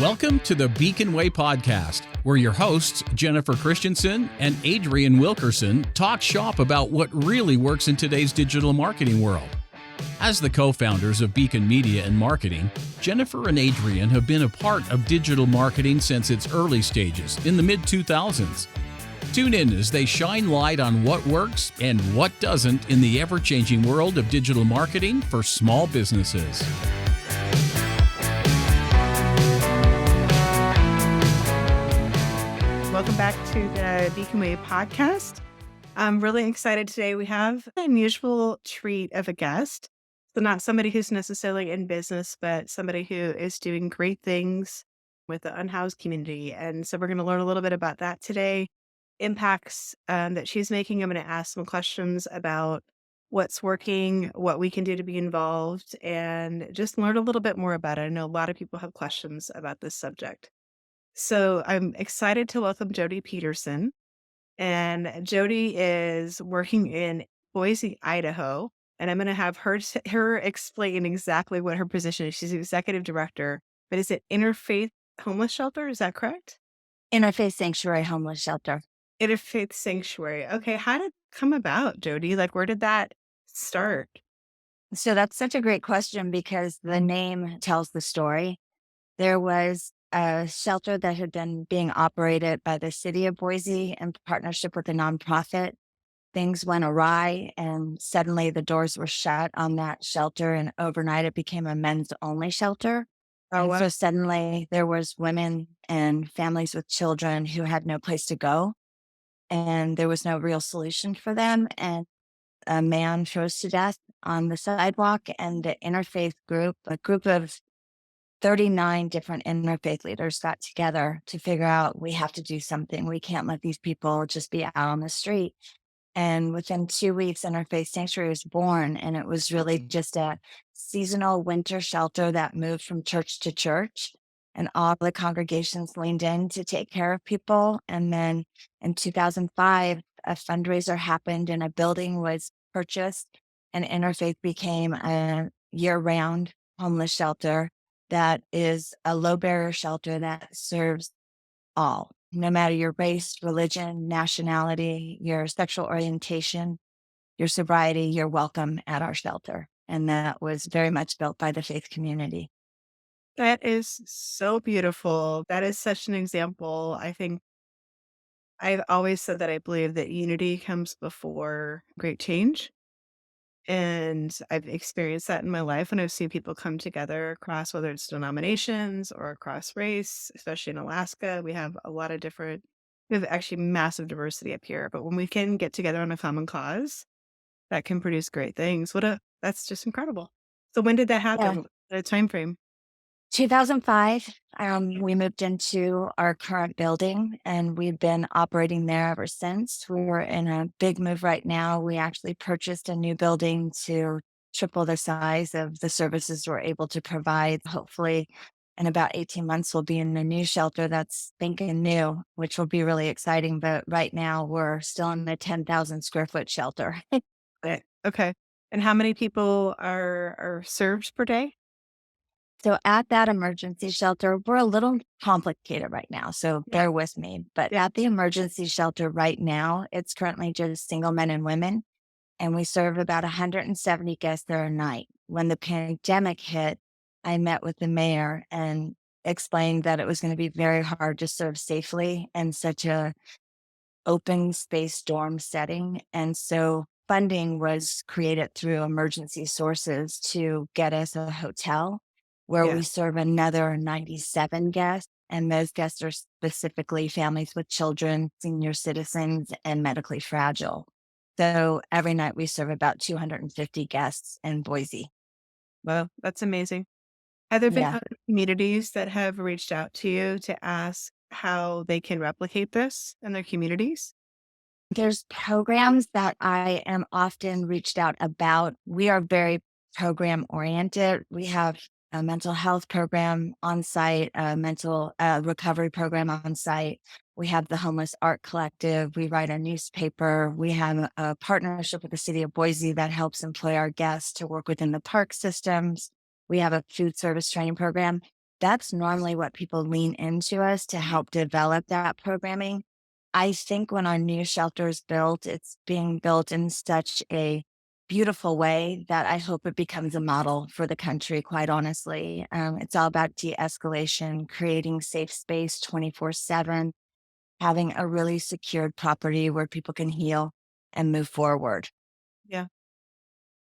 Welcome to the Beacon Way podcast, where your hosts, Jennifer Christensen and Adrian Wilkerson, talk shop about what really works in today's digital marketing world. As the co-founders of Beacon Media and Marketing, Jennifer and Adrian have been a part of digital marketing since its early stages in the mid-2000s. Tune in as they shine light on what works and what doesn't in the ever-changing world of digital marketing for small businesses. Welcome back to the Beacon Way podcast. I'm really excited today. We have an unusual treat of a guest. So not somebody who's necessarily in business, but somebody who is doing great things with the unhoused community. And so we're going to learn a little bit about that today, impacts that she's making. I'm going to ask some questions about what's working, what we can do to be involved, and just learn a little bit more about it. I know a lot of people have questions about this subject. So I'm excited to welcome Jody Peterson. And Jody is working in Boise, Idaho. And I'm going to have her explain exactly what her position is. She's the executive director, but is it Interfaith Homeless Shelter? Is that correct? Interfaith Sanctuary Homeless Shelter. Interfaith Sanctuary. Okay. How did it come about, Jody? Like, where did that start? So that's such a great question because the name tells the story. There was a shelter that had been being operated by the city of Boise in partnership with a nonprofit. Things went awry and suddenly the doors were shut on that shelter, and overnight it became a men's only shelter. Oh, And wow. so suddenly there was women and families with children who had no place to go, and there was no real solution for them. And a man froze to death on the sidewalk, and the interfaith group, a group of 39 different interfaith leaders, got together to figure out we have to do something. We can't let these people just be out on the street. And within 2 weeks, Interfaith Sanctuary was born. And it was really just a seasonal winter shelter that moved from church to church. And all the congregations leaned in to take care of people. And then in 2005, a fundraiser happened and a building was purchased, and Interfaith became a year-round homeless shelter that is a low barrier shelter that serves all, no matter your race, religion, nationality, your sexual orientation, your sobriety, you're welcome at our shelter. And that was very much built by the faith community. That is so beautiful. That is such an example. I think I've always said that I believe that unity comes before great change. And I've experienced that in my life when I've seen people come together across, whether it's denominations or across race, especially in Alaska. We have we have actually massive diversity up here. But when we can get together on a common cause, that can produce great things. That's just incredible. So when did that Yeah. happen? The time frame? 2005, we moved into our current building, and we've been operating there ever since. We're in a big move right now. We actually purchased a new building to triple the size of the services we're able to provide. Hopefully, in about 18 months, we'll be in a new shelter that's thinking new, which will be really exciting. But right now, we're still in the 10,000 square foot shelter. Okay. And how many people are served per day? So at that emergency shelter, we're a little complicated right now, so bear with me. But at the emergency shelter right now, it's currently just single men and women, and we serve about 170 guests there a night. When the pandemic hit, I met with the mayor and explained that it was going to be very hard to serve safely in such a open space dorm setting. And so funding was created through emergency sources to get us a hotel where we serve another 97 guests. And those guests are specifically families with children, senior citizens, and medically fragile. So every night we serve about 250 guests in Boise. Well, that's amazing. Have there been Yeah. other communities that have reached out to you to ask how they can replicate this in their communities? There's programs that I am often reached out about. We are very program oriented. We have a mental health program on site, a mental recovery program on site. We have the Homeless Art Collective. We write a newspaper. We have a partnership with the city of Boise that helps employ our guests to work within the park systems. We have a food service training program. that's normally what people lean into us to help develop that programming. I think when our new shelter is built, it's being built in such a beautiful way that I hope it becomes a model for the country, quite honestly. It's all about de escalation, creating safe space 24/7, having a really secured property where people can heal and move forward. Yeah.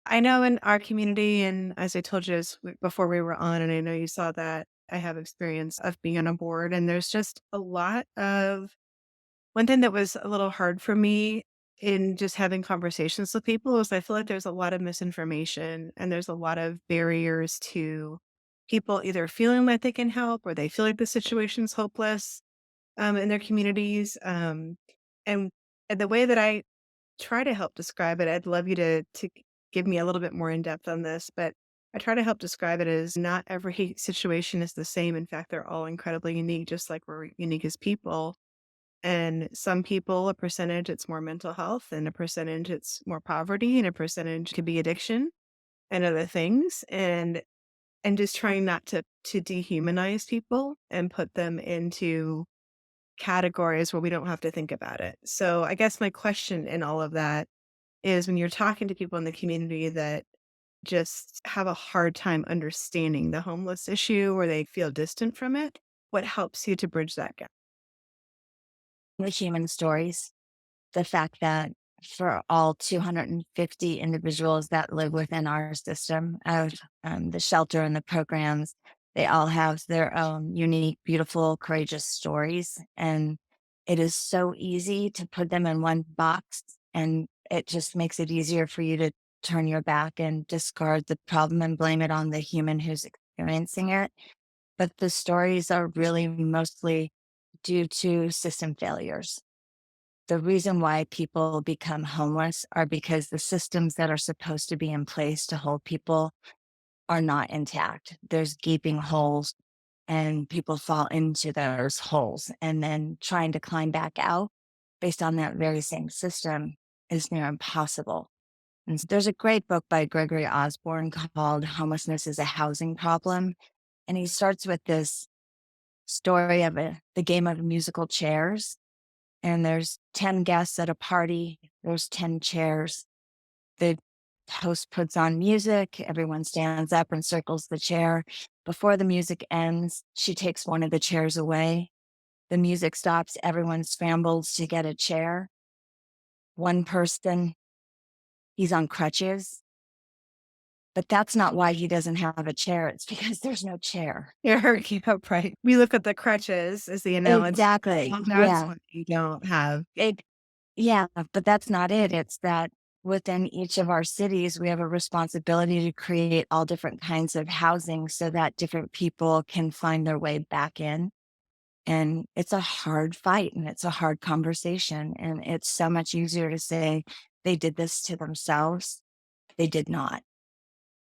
I know in our community, and as I told you before we were on, and I know you saw that I have experience of being on a board, and there's just a lot of one thing that was a little hard for me in just having conversations with people is I feel like there's a lot of misinformation and there's a lot of barriers to people either feeling like they can help or they feel like the situation's hopeless in their communities. And, and the way that I try to help describe it, I'd love you to give me a little bit more in depth on this, but I try to help describe it as not every situation is the same. In fact, they're all incredibly unique, just like we're unique as people. And some people, a percentage, it's more mental health, and a percentage, it's more poverty, and a percentage could be addiction and other things. And just trying not to dehumanize people and put them into categories where we don't have to think about it. So I guess my question in all of that is when you're talking to people in the community that just have a hard time understanding the homeless issue or they feel distant from it, what helps you to bridge that gap? The human stories, the fact that for all 250 individuals that live within our system of the shelter and the programs, they all have their own unique, beautiful, courageous stories. And it is so easy to put them in one box, and it just makes it easier for you to turn your back and discard the problem and blame it on the human who's experiencing it. But the stories are really mostly due to system failures. The reason why people become homeless are because the systems that are supposed to be in place to hold people are not intact. There's gaping holes, and people fall into those holes, and then trying to climb back out based on that very same system is near impossible. And there's a great book by Gregory Osborne called Homelessness is a Housing Problem. And he starts with this story of the game of musical chairs. And there's 10 guests at a party, there's 10 chairs. The host puts on music, everyone stands up and circles the chair. Before the music ends, she takes one of the chairs away. The music stops, everyone scrambles to get a chair. One person, he's on crutches, but that's not why he doesn't have a chair. It's because there's no chair. You're keep up right. We look at the crutches as the analogy. Exactly. Well, that's Yeah. what you don't have. It, yeah, but that's not it. It's that within each of our cities, we have a responsibility to create all different kinds of housing so that different people can find their way back in. And it's a hard fight and it's a hard conversation. And it's so much easier to say they did this to themselves. They did not.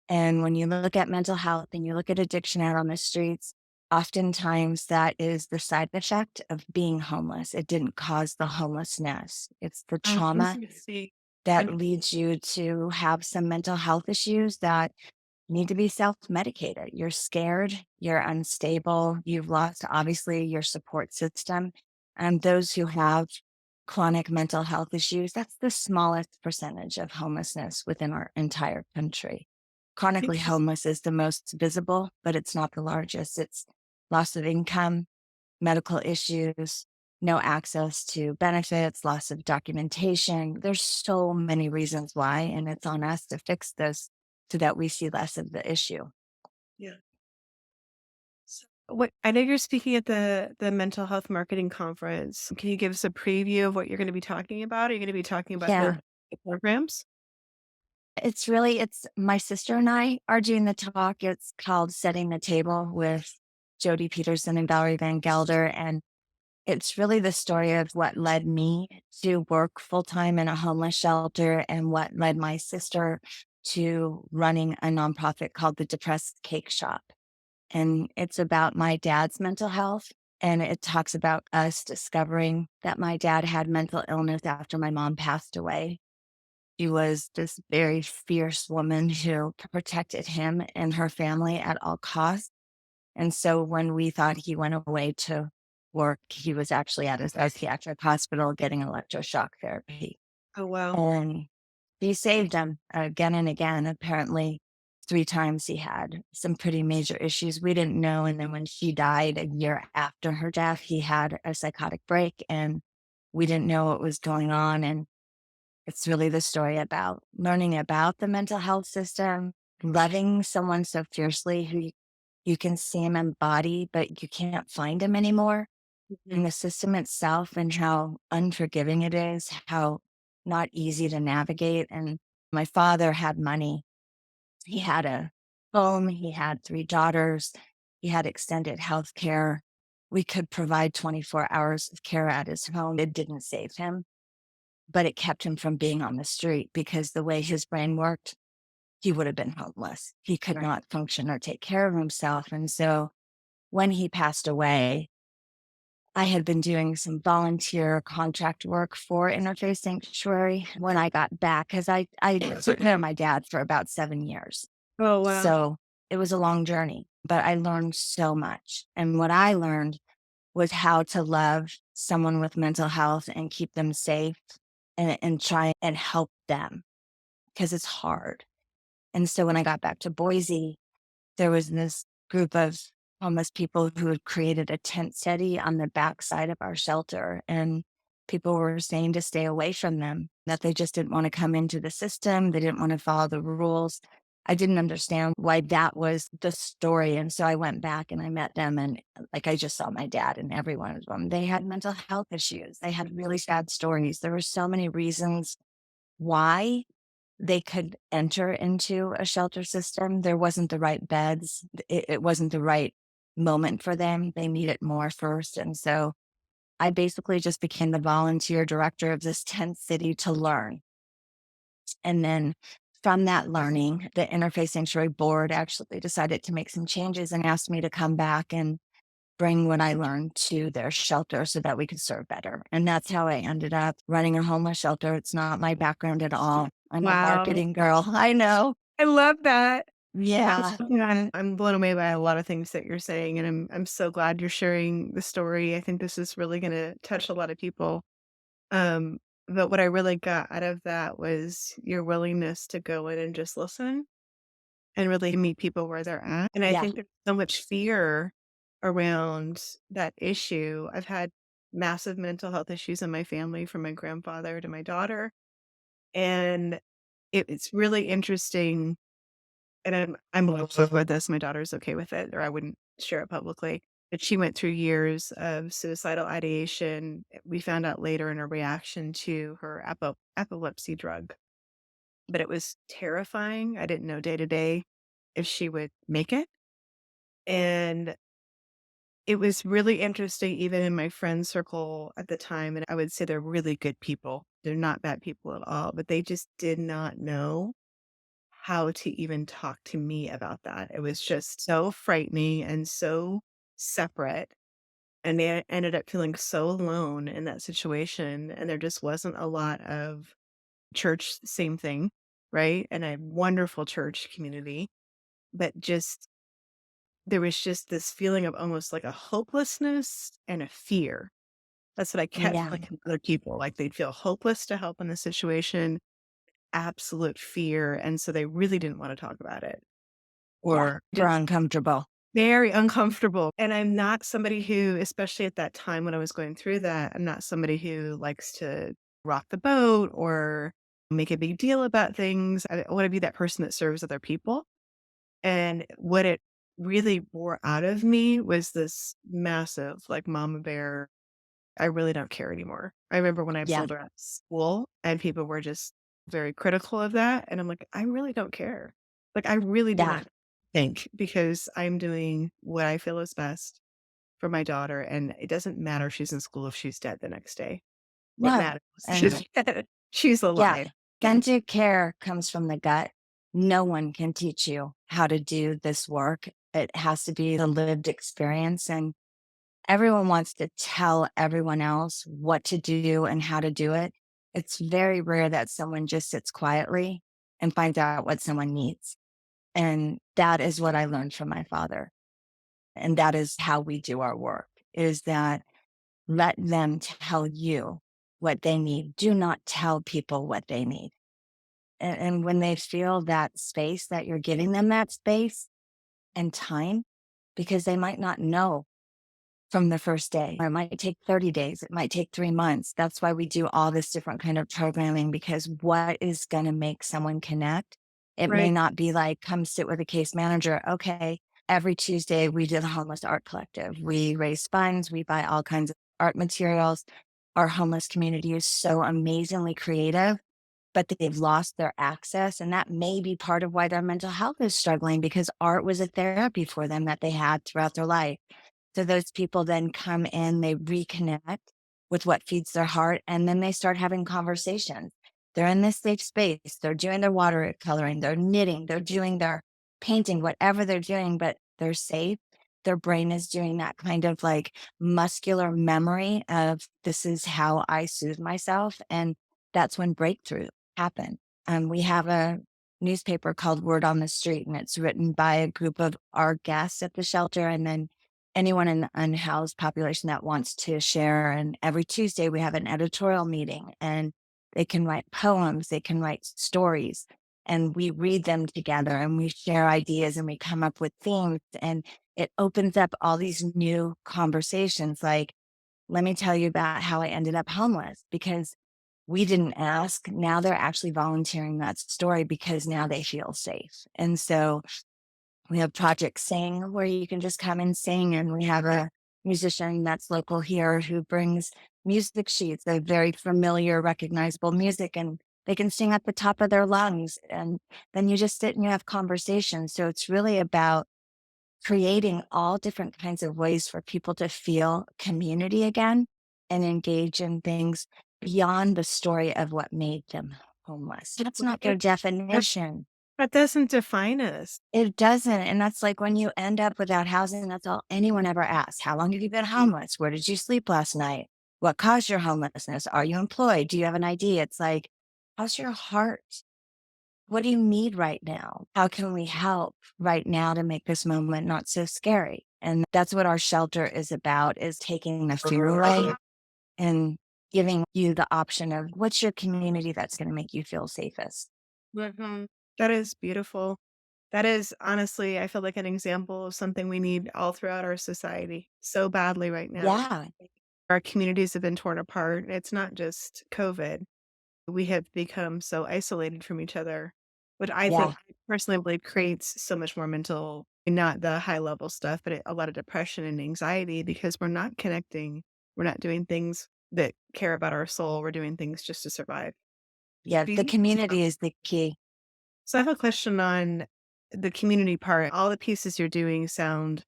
And when you look at mental health and you look at addiction out on the streets, oftentimes that is the side effect of being homeless. It didn't cause the homelessness. It's the trauma See, that and leads you to have some mental health issues that need to be self-medicated. You're scared, you're unstable, you've lost obviously your support system. And those who have chronic mental health issues, that's the smallest percentage of homelessness within our entire country. I think Chronically homeless is the most visible, but it's not the largest. It's loss of income, medical issues, no access to benefits, loss of documentation. There's so many reasons why, and it's on us to fix this so that we see less of the issue. yeah. So what I know you're speaking at the mental health marketing conference. Can you give us a preview of what you're going to be talking about? Are you going to be talking about Yeah, the programs? it's my sister and I are doing the talk. It's called Setting the Table with Jody Peterson and Valerie Van Gelder. And it's really the story of what led me to work full time in a homeless shelter and what led my sister to running a nonprofit called the Depressed Cake Shop. And it's about my dad's mental health. And it talks about us discovering that my dad had mental illness after my mom passed away. She was this very fierce woman who protected him and her family at all costs. And so when we thought he went away to work, he was actually at a psychiatric hospital getting electroshock therapy. Oh, wow. And he saved him again and again. Apparently, 3 times he had some pretty major issues we didn't know. And then when she died a year after her death, he had a psychotic break and we didn't know what was going on. And it's really the story about learning about the mental health system, loving someone so fiercely who you can see him embody, but you can't find him anymore. Mhm. And the system itself and how unforgiving it is, how not easy to navigate. And my father had money. He had a home, he had 3 daughters, he had extended health care. We could provide 24 hours of care at his home. It didn't save him, but it kept him from being on the street because the way his brain worked, he would have been homeless. He could Right. not function or take care of himself. And so when he passed away, I had been doing some volunteer contract work for Interfaith Sanctuary when I got back because I took care of my dad for about 7 years. Oh, wow. So it was a long journey, but I learned so much. And what I learned was how to love someone with mental health and keep them safe and try and help them because it's hard. And so when I got back to Boise, there was this group of homeless people who had created a tent city on the backside of our shelter. And people were saying to stay away from them, that they just didn't want to come into the system. They didn't want to follow the rules. I didn't understand why that was the story. And so I went back and I met them. And like I just saw my dad and every one of them. They had mental health issues. They had really sad stories. There were so many reasons why they could enter into a shelter system. There wasn't the right beds. It wasn't the right moment for them. They needed more first. And so I basically just became the volunteer director of this tent city to learn. And then from that learning, the Interfaith Sanctuary board actually decided to make some changes and asked me to come back and bring what I learned to their shelter so that we could serve better. And that's how I ended up running a homeless shelter. It's not my background at all. I'm a Wow. marketing girl. I know. I love that. Yeah. Yeah, I'm blown away by a lot of things that you're saying, and I'm so glad you're sharing the story. I think this is really gonna touch a lot of people. Um, but what I really got out of that was your willingness to go in and just listen and really meet people where they're at. And I Yeah. think there's so much fear around that issue. I've had massive mental health issues in my family from my grandfather to my daughter. And it's really interesting. And I'm okay with this. My daughter's okay with it, or I wouldn't share it publicly. But she went through years of suicidal ideation. We found out later in a reaction to her epilepsy drug. But it was terrifying. I didn't know day to day if she would make it. And it was really interesting, even in my friend circle at the time. And I would say they're really good people. They're not bad people at all, but they just did not know how to even talk to me about that. It was just so frightening and so separate. And they ended up feeling so alone in that situation. And there just wasn't a lot of church, same thing, right? And a wonderful church community. But just there was just this feeling of almost like a hopelessness and a fear. That's what I kept Yeah. feeling from other people. Like they'd feel hopeless to help in the situation, absolute fear. And so they really didn't want to talk about it Yeah. or We're did uncomfortable. very uncomfortable. And I'm not somebody who, especially at that time when I was going through that, I'm not somebody who likes to rock the boat or make a big deal about things. I want to be that person that serves other people. And what it really bore out of me was this massive, like, mama bear, I really don't care anymore. I remember when I Yeah. pulled her out of school and people were just very critical of that. And I'm like, I really don't care. Like, I really do Yeah. not think because I'm doing what I feel is best for my daughter. And it doesn't matter if she's in school, if she's dead the next day. What No. matters is And she's yeah, alive. authentic care comes from the gut. No one can teach you how to do this work. It has to be the lived experience. And everyone wants to tell everyone else what to do and how to do it. It's very rare that someone just sits quietly and finds out what someone needs. And that is what I learned from my father. And that is how we do our work, is that let them tell you what they need. Do not tell people what they need. And when they feel that space, that you're giving them that space and time, because they might not know from the first day, or it might take 30 days, it might take 3 months. That's why we do all this different kind of programming, because what is going to make someone connect? It may Right. not be like, come sit with a case manager. Okay. Every Tuesday we do the homeless art collective. We raise funds. We buy all kinds of art materials. Our homeless community is so amazingly creative, but they've lost their access. And that may be part of why their mental health is struggling, because art was a therapy for them that they had throughout their life. So those people then come in, they reconnect with what feeds their heart, and then they start having conversations. They're in this safe space. They're doing their watercoloring, they're knitting, they're doing their painting, whatever they're doing, but they're safe. Their brain is doing that kind of like muscular memory of, this is how I soothe myself. And that's when breakthrough happen. We have a newspaper called Word on the Street, and it's written by a group of our guests at the shelter, and then anyone in the unhoused population that wants to share. And every Tuesday we have an editorial meeting, and they can write poems, they can write stories, and we read them together and we share ideas and we come up with themes. And it opens up all these new conversations. Like, let me tell you about how I ended up homeless, because we didn't ask. Now they're actually volunteering that story because now they feel safe. And so we have Project Sing, where you can just come and sing. And we have a musician that's local here who brings music sheets of very familiar, recognizable music, and they can sing at the top of their lungs. And then you just sit and you have conversations. So it's really about creating all different kinds of ways for people to feel community again and engage in things beyond the story of what made them homeless. That's not their That definition. that doesn't define us. It doesn't. And that's like, when you end up without housing, that's all anyone ever asks. How long have you been homeless? Where did you sleep last night? What caused your homelessness? Are you employed? Do you have an ID? It's like, how's your heart? What do you need right now? How can we help right now to make this moment not so scary? And that's what our shelter is about, is taking the fear away and giving you the option of, what's your community that's going to make you feel safest? Mhm. That is beautiful. That is honestly, I feel like an example of something we need all throughout our society so badly right now. Yeah. Our communities have been torn apart. It's not just COVID. We have become so isolated from each other, which I think, Yeah. I personally believe, creates so much more mental, not the high level stuff, but a lot of depression and anxiety, because we're not connecting. We're not doing things that care about our soul. We're doing things just to survive. Yeah. Do The you- community is the key. So I have a question on the community part. All the pieces you're doing sound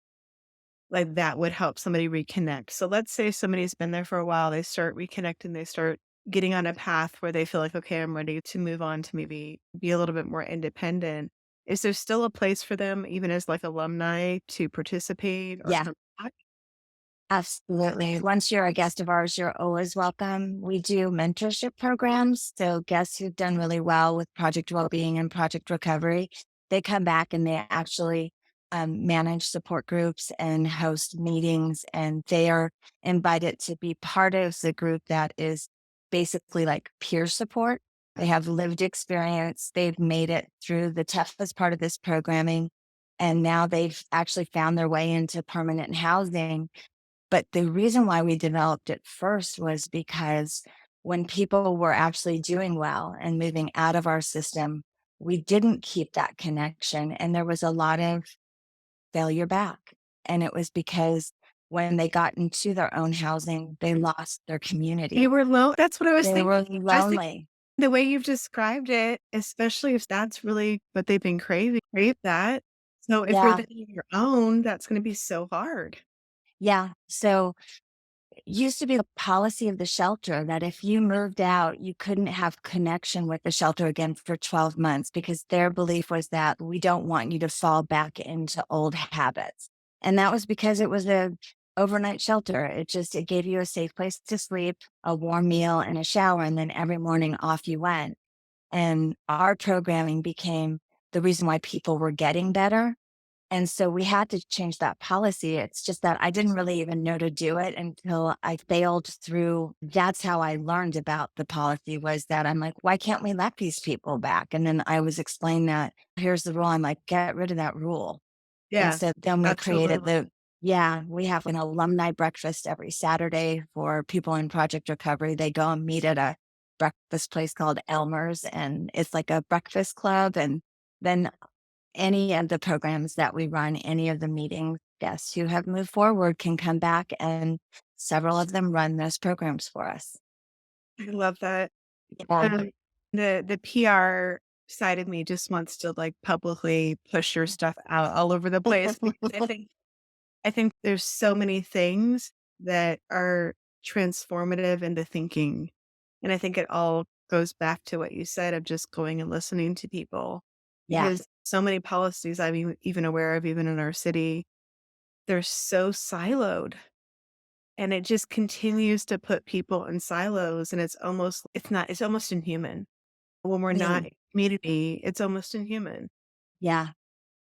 like that would help somebody reconnect. So let's say somebody's been there for a while, they start reconnecting, they start getting on a path where they feel like, okay, I'm ready to move on to maybe be a little bit more independent. Is there still a place for them, even as like alumni, to participate or Yeah. come back? Absolutely. Once you're a guest of ours, you're always welcome. We do mentorship programs. So guests who've done really well with Project Wellbeing and Project Recovery, they come back and they actually manage support groups and host meetings, and they are invited to be part of the group that is basically like peer support. They have lived experience. They've made it through the toughest part of this programming, and now they've actually found their way into permanent housing. But the reason why we developed it first was because when people were actually doing well and moving out of our system, we didn't keep that connection. And there was a lot of failure back. And it was because when they got into their own housing, they lost their They community. were low. That's what I was They thinking. were I was thinking lonely. the way you've described it, especially if that's really what they've been craving, crave that. So if you're Yeah. then on your own, that's going to be so hard. Yeah. So used to be the policy of the shelter that if you moved out, you couldn't have connection with the shelter again for 12 months, because their belief was that we don't want you to fall back into old habits. And that was because it was a overnight shelter. It gave you a safe place to sleep, a warm meal and a shower, and then every morning off you went. And our programming became the reason why people were getting better, And so we had to change that policy. It's just that I didn't really even know to do it until I failed through. That's how I learned about the policy, was that I'm like, why can't we let these people back? And then I was explained that here's the rule. I'm like, get rid of that rule. And Yeah, so then we created absolutely. we have an alumni breakfast every Saturday for people in Project Recovery. They go and meet at a breakfast place called Elmer's, and it's like a breakfast club. And then any of the programs that we run, any of the meetings, guests who have moved forward can come back, and several of them run those programs for us. I love that. Yeah. Um, the PR side of me just wants to like publicly push your stuff out all over the place because I think there's so many things that are transformative into thinking. And I think it all goes back to what you said of just going and listening to people. Yeah. Because so many policies I'm even aware of, even in our city, they're so siloed. And it just continues to put people in silos. And it's almost inhuman. When we're not Mm. in community, it's almost inhuman. Yeah.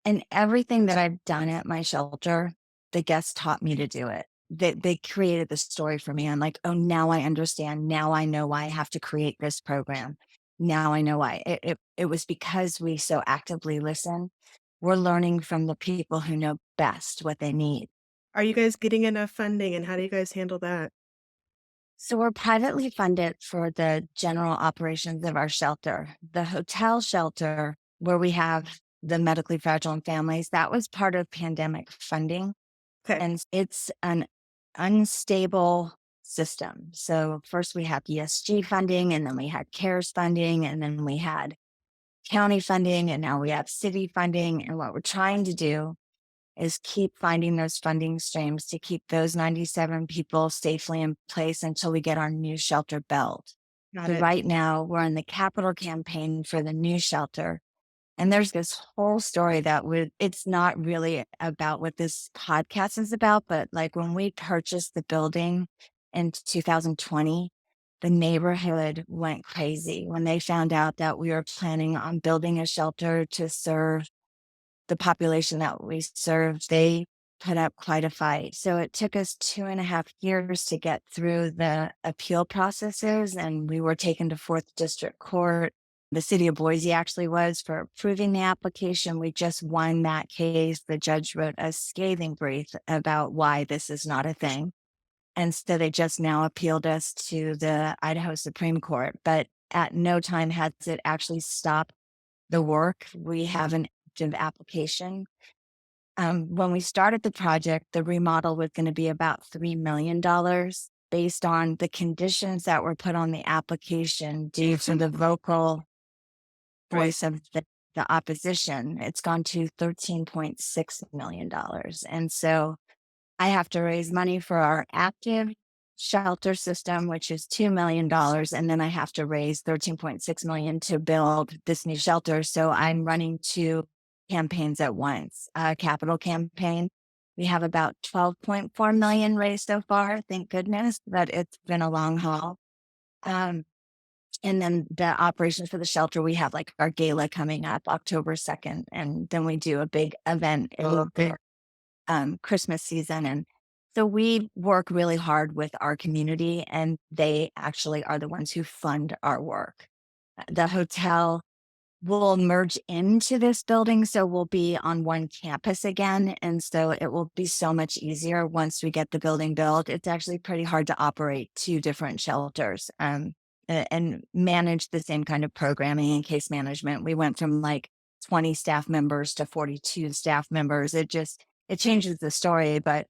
And everything that I've done at my shelter, the guests taught me to do it. They created the story for me. I'm like, oh, now I understand. Now I know why I have to create this program. Now I know why. It was because we so actively listen. We're learning from the people who know best what they need. Are you guys getting enough funding and how do you guys handle that? So we're privately funded for the general operations of our shelter. The hotel shelter, where we have the medically fragile and families, that was part of pandemic funding. Okay. And it's an unstable system. So first we had ESG funding, and then we had CARES funding, and then we had county funding, and now we have city funding. And what we're trying to do is keep finding those funding streams to keep those 97 people safely in place until we get our new shelter built. Got So it. right now we're in the capital campaign for the new shelter. And there's this whole story that it's not really about what this podcast is about, but like when we purchased the building in 2020, the neighborhood went crazy when they found out that we were planning on building a shelter to serve the population that we serve. They put up quite a fight. So it took us 2.5 years to get through the appeal processes, and we were taken to Fourth District Court. The city of Boise actually was, for approving the application. We just won that case. The judge wrote a scathing brief about why this is not a thing. And so they just now appealed us to the Idaho Supreme Court. But at no time has it actually stopped the work. We have an active application. When we started the project, the remodel was going to be about $3 million based on the conditions that were put on the application due to the vocal Right. voice of the opposition. It's gone to $13.6 million. And so I have to raise money for our active shelter system, which is $2 million. And then I have to raise 13.6 million to build this new shelter. So I'm running two campaigns at once. A capital campaign. We have about 12.4 million raised so far. Thank goodness, but it's been a long haul. And then the operations for the shelter, we have like our gala coming up October 2nd. And then we do a big event in Christmas season. And so we work really hard with our community, and they actually are the ones who fund our work. The hotel will merge into this building, so we'll be on one campus again. And so it will be so much easier once we get the building built. It's actually pretty hard to operate two different shelters and manage the same kind of programming and case management. We went from like 20 staff members to 42 staff members. It changes the story, but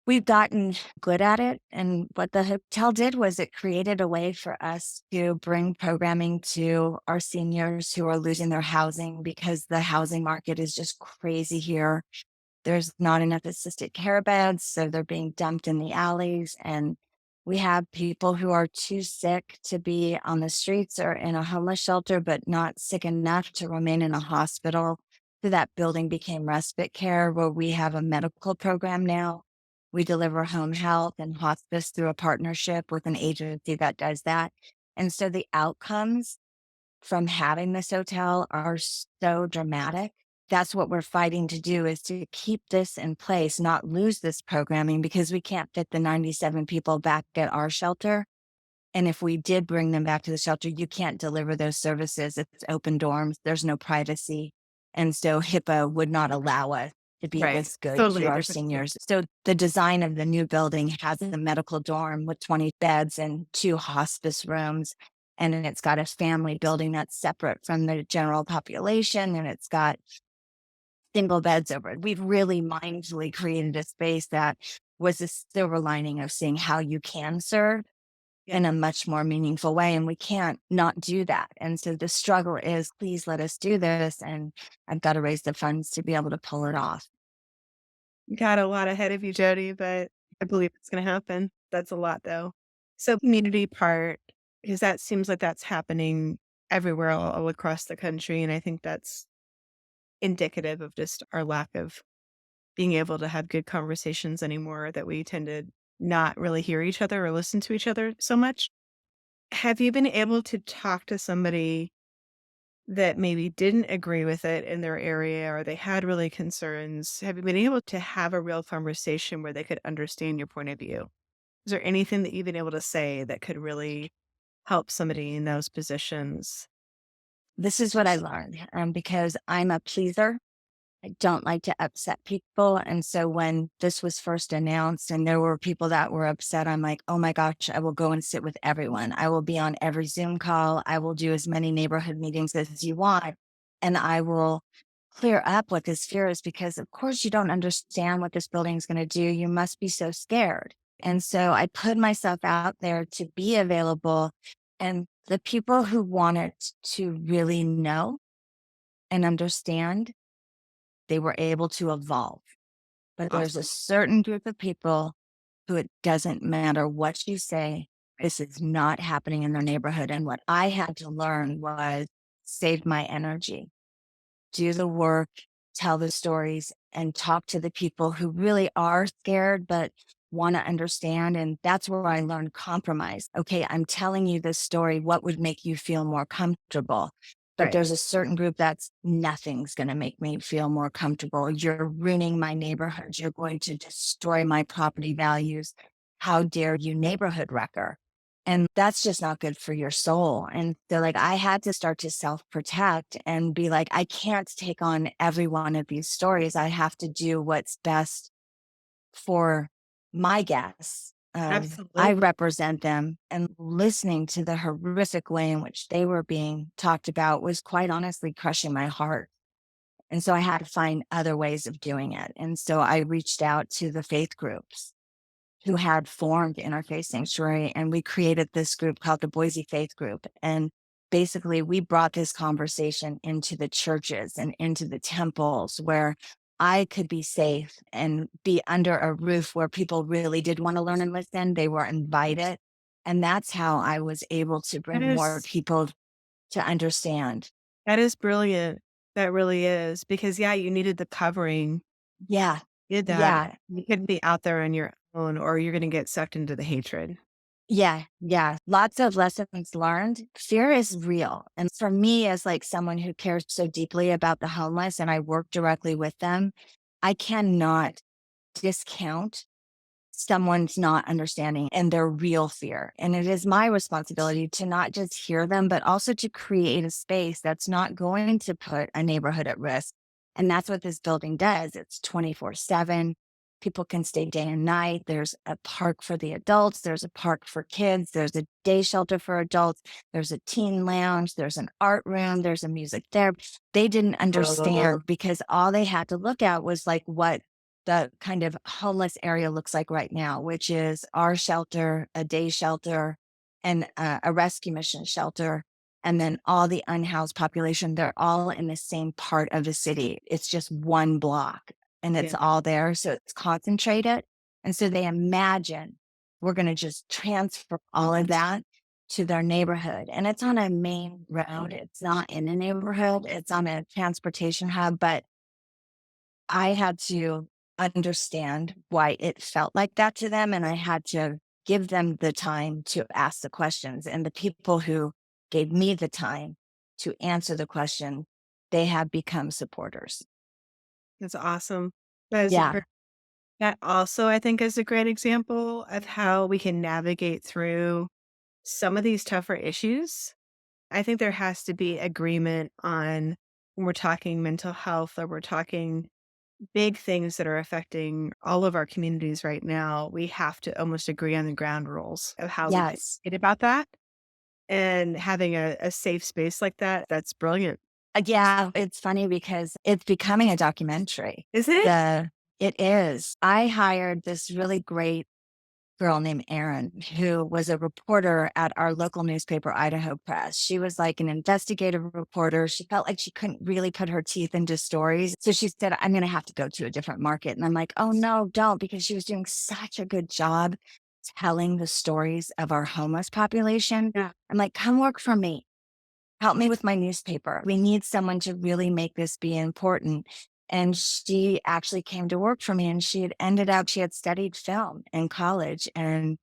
we've gotten good at it. And what the hotel did was it created a way for us to bring programming to our seniors who are losing their housing, because the housing market is just crazy here. There's not enough assisted care beds, so they're being dumped in the alleys. And we have people who are too sick to be on the streets or in a homeless shelter, but not sick enough to remain in a hospital. So that building became respite care, where we have a medical program now. We deliver home health and hospice through a partnership with an agency that does that. And so the outcomes from having this hotel are so dramatic. that's what we're fighting to do, is to keep this in place, not lose this programming, because we can't fit the 97 people back at our shelter. And if we did bring them back to the shelter, you can't deliver those services. It's open dorms. There's no privacy. And so HIPAA would not allow us to be Right. this good Totally to a our different thing. seniors. So the design of the new building has a medical dorm with 20 beds and 2 hospice rooms. And then it's got a family building that's separate from the general population. And it's got single beds over it. We've really mindfully created a space that was a silver lining of seeing how you can serve in a much more meaningful way. And we can't not do that. And so the struggle is, please let us do this. And I've got to raise the funds to be able to pull it off. You got a lot ahead of you, Jody, but I believe it's going to happen. That's a lot, though. So, community part, because that seems like that's happening everywhere all across the country. And I think that's indicative of just our lack of being able to have good conversations anymore, that we tend to not really hear each other or listen to each other so much. Have you been able to talk to somebody that maybe didn't agree with it in their area, or they had really concerns? Have you been able to have a real conversation where they could understand your point of view? Is there anything that you've been able to say that could really help somebody in those positions? This is what I learned, because I'm a pleaser. I don't like to upset people. And so when this was first announced and there were people that were upset, I'm like, oh my gosh, I will go and sit with everyone. I will be on every Zoom call. I will do as many neighborhood meetings as you want. And I will clear up what this fear is, because of course you don't understand what this building is going to do. You must be so scared. And so I put myself out there to be available. And the people who wanted to really know and understand, they were able to evolve. But there's a Awesome. certain group of people who it doesn't matter what you say, this is not happening in their neighborhood. And what I had to learn was save my energy, do the work, tell the stories, and talk to the people who really are scared but want to understand. And that's where I learned compromise. Okay, I'm telling you this story. What would make you feel more comfortable? But Right. there's a certain group that's nothing's going to make me feel more comfortable. You're ruining my neighborhood. You're going to destroy my property values. How dare you, neighborhood wrecker? And that's just not good for your soul. And so, like, I had to start to self protect and be like, I can't take on every one of these stories. I have to do what's best for my guests. I Absolutely. represent them, and listening to the horrific way in which they were being talked about was quite honestly crushing my heart. And so I had to find other ways of doing it. And so I reached out to the faith groups who had formed Interfaith Sanctuary, and we created this group called the Boise Faith Group. And basically, we brought this conversation into the churches and into the temples where I could be safe and be under a roof where people really did want to learn and listen. They were invited. And that's how I was able to That bring more is people to understand. that is brilliant. That really is, because yeah, you needed the covering. Yeah. Did that. Yeah. You couldn't be out there on your own, or you're gonna get sucked into the hatred. Yeah, yeah. Lots of lessons learned. Fear is real. And for me, as like someone who cares so deeply about the homeless and I work directly with them, I cannot discount someone's not understanding and their real fear. And it is my responsibility to not just hear them, but also to create a space that's not going to put a neighborhood at risk. And that's what this building does. It's 24/7. People can stay day and night. There's a park for the adults. There's a park for kids. There's a day shelter for adults. There's a teen lounge. There's an art room. There's a music therapy. They didn't understand because all they had to look at was like what the kind of homeless area looks like right now, which is our shelter, a day shelter, and a rescue mission shelter. And then all the unhoused population, they're all in the same part of the city. It's just one block and it's Yeah. all there. So it's concentrated. And so they imagine we're going to just transfer all of that to their neighborhood. And it's on a main road. It's not in a neighborhood. It's on a transportation hub, but I had to understand why it felt like that to them. And I had to give them the time to ask the questions. And the people who gave me the time to answer the question, they have become supporters. That's awesome. That is a Yeah. great, that also, I think, is a great example of how we can navigate through some of these tougher issues. I think there has to be agreement on when we're talking mental health or we're talking big things that are affecting all of our communities right now. We have to almost agree on the ground rules of how we Yes. communicate about that. And having a safe space like that, that's brilliant. Yeah, it's funny because it's becoming a documentary. Is it? It is. I hired this really great girl named Erin, who was a reporter at our local newspaper, Idaho Press. She was like an investigative reporter. She felt like she couldn't really put her teeth into stories. So she said, I'm going to have to go to a different market. And I'm like, oh, no, don't, because she was doing such a good job telling the stories of our homeless population. Yeah. I'm like, come work for me. Help me with my newspaper. We need someone to really make this be important. And she actually came to work for me, and she had studied film in college. And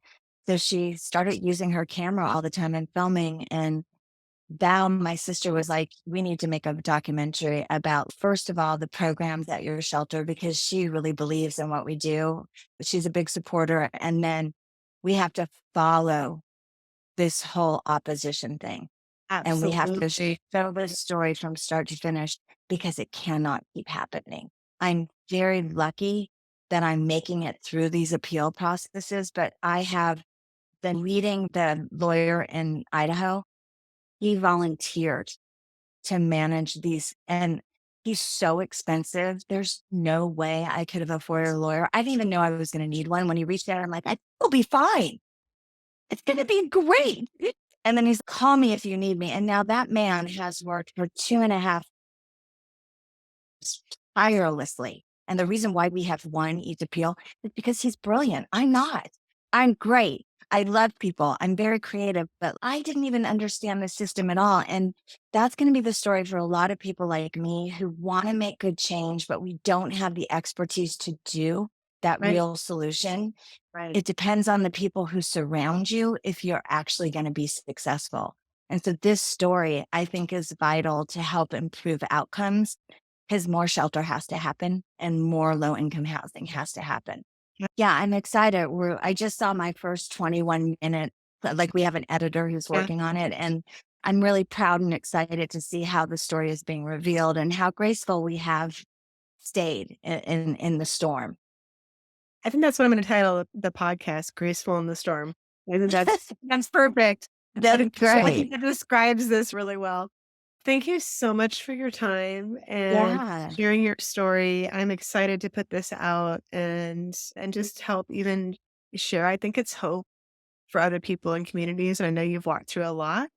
so she started using her camera all the time and filming. And now my sister was like, we need to make a documentary about, first of all, the programs at your shelter, because she really believes in what we do. She's a big supporter. And then we have to follow this whole opposition thing. And we have to Absolutely. show this story from start to finish, because it cannot keep happening. I'm very lucky that I'm making it through these appeal processes, but I have been leading the lawyer in Idaho. He volunteered to manage these, and he's so expensive. There's no way I could have afforded a lawyer. I didn't even know I was going to need one. When he reached out, I'm like, I will be fine. It's going to be great. And then he's, call me if you need me. And now that man has worked for 2.5 tirelessly. And the reason why we have won each appeal is because he's brilliant. I'm not. I'm great. I love people. I'm very creative, but I didn't even understand the system at all. And that's going to be the story for a lot of people like me who want to make good change, but we don't have the expertise to do that Right. real solution. Right. It depends on the people who surround you if you're actually going to be successful. And so this story, I think, is vital to help improve outcomes, because more shelter has to happen and more low income housing has to happen. Yeah. Yeah, I'm excited. I just saw my first 21-minute, like we have an editor who's Yeah. working on it. And I'm really proud and excited to see how the story is being revealed and how graceful we have stayed in the storm. I think that's what I'm going to title the podcast, Graceful in the Storm. I think that's perfect. That's I great. think it describes this really well. Thank you so much for your time and Yeah. sharing your story. I'm excited to put this out and just help even share. I think it's hope for other people and communities. And I know you've walked through a lot,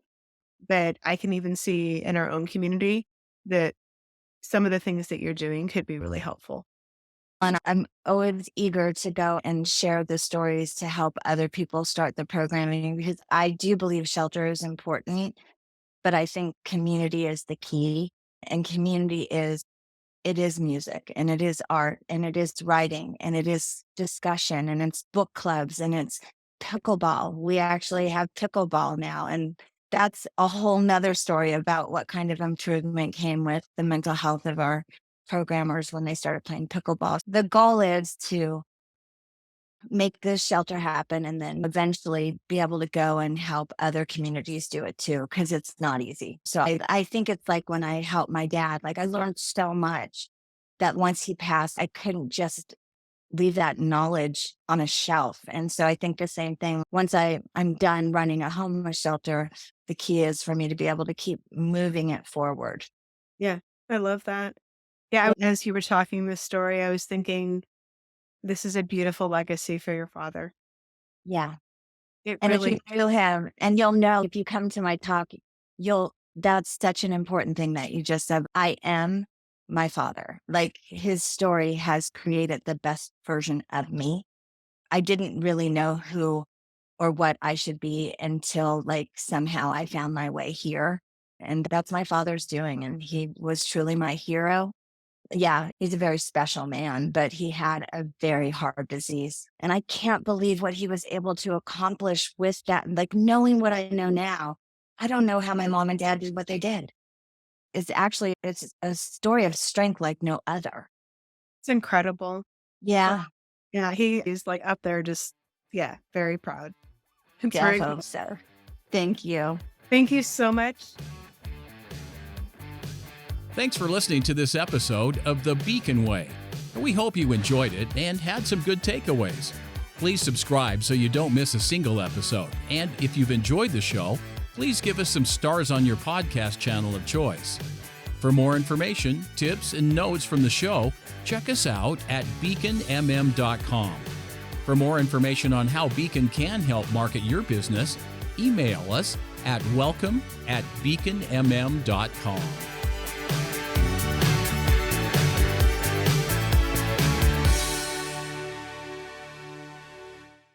but I can even see in our own community that some of the things that you're doing could be really helpful. And I'm always eager to go and share the stories to help other people start the programming, because I do believe shelter is important, but I think community is the key. And community is, it is music, and it is art, and it is writing, and it is discussion, and it's book clubs, and it's pickleball. We actually have pickleball now. And that's a whole nother story about what kind of improvement came with the mental health of our programmers when they started playing pickleball. The goal is to make this shelter happen and then eventually be able to go and help other communities do it too, because it's not easy. So I think it's like when I helped my dad, like I learned so much that once he passed, I couldn't just leave that knowledge on a shelf. And so I think the same thing, once I'm done running a homeless shelter, the key is for me to be able to keep moving it forward. Yeah, I love that. Yeah, as you were talking this story, I was thinking this is a beautiful legacy for your father. Yeah. It And if you really, knew him, and you'll know if you come to my talk, that's such an important thing that you just said. I am my father. Like, his story has created the best version of me. I didn't really know who or what I should be until like somehow I found my way here. And that's my father's doing. And he was truly my hero. Yeah, he's a very special man, but he had a very hard disease. And I can't believe what he was able to accomplish with that. Like, knowing what I know now, I don't know how my mom and dad did what they did. It's a story of strength like no other. It's incredible. Yeah, Yeah, he is like up there just, yeah, very proud. It's yeah, I very hope cool. so. Thank you. Thank you so much. Thanks for listening to this episode of The Beacon Way. We hope you enjoyed it and had some good takeaways. Please subscribe so you don't miss a single episode. And if you've enjoyed the show, please give us some stars on your podcast channel of choice. For more information, tips, and notes from the show, check us out at beaconmm.com. For more information on how Beacon can help market your business, email us at welcome@beaconmm.com.